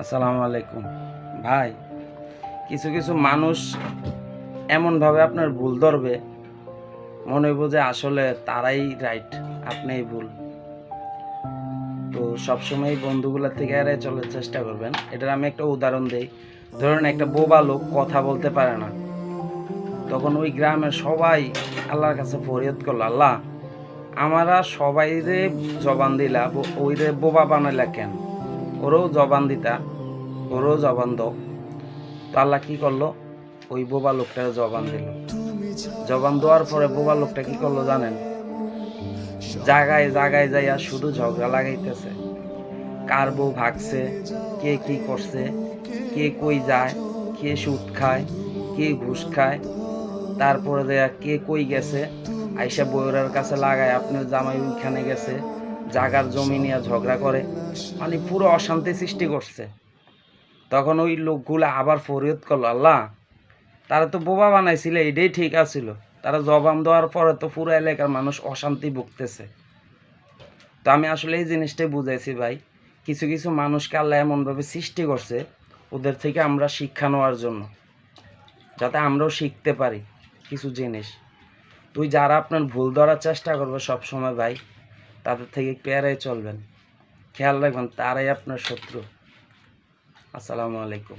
আসসালামু আলাইকুম ভাই। কিছু কিছু মানুষ এমনভাবে আপনার ভুল ধরবে, মনে হইব যে আসলে তারাই রাইট, আপনিই ভুল। তো সবসময় বন্ধুগুলোর থেকে এড়িয়ে চলার চেষ্টা করবেন। এটার আমি একটা উদাহরণ দিই। ধরুন একটা বোবা লোক কথা বলতে পারে না, তখন ওই গ্রামের সবাই আল্লাহর কাছে ফরিয়াদ করলো, আল্লাহ আমরা সবাই রে জবান দিলা, ওই রে বোবা বানাইলা কেন? ওরও জবান দিতা, ওরও জবান দাও। তো আল্লাহ কি করলো? ওই বোবা লোকটার জবান দিল। জবান দেওয়ার পরে বোবা লোকটা কি করলো জানেন? জায়গায় জায়গায় যাইয়া শুধু ঝগড়া লাগাইতেছে। কার বউ ভাগছে, কে কি করছে, কে কই যায়, কে সুদ খায়, কে ঘুষ খায়, তারপরে দেয়া কে কই গেছে, আইসা বউরার কাছে লাগায় আপনার জামাই ওইখানে গেছে, জাগার জমি নিয়ে ঝগড়া করে, মানে পুরো অশান্তি সৃষ্টি করছে। তখন ওই লোকগুলো আবার ফরিয়াদ করলো, আল্লাহ তারা তো বোবা বানাইছিল, এটাই ঠিক আছিল, তারা জবান দেওয়ার পরে তো পুরো এলাকার মানুষ অশান্তি ভুগতেছে। তো আমি আসলে এই জিনিসটাই বুঝাইছি ভাই, কিছু কিছু মানুষকে আল্লাহ এমনভাবে সৃষ্টি করছে ওদের থেকে আমরা শিক্ষা নেওয়ার জন্য, যাতে আমরাও শিখতে পারি কিছু জিনিস। তুই যারা আপনার ভুল ধরার চেষ্টা করবে সব সময় ভাই, তাদের থেকে একটু এড়িয়ে চলবেন, খেয়াল রাখবেন তারাই আপনার শত্রু। আসসালামু আলাইকুম।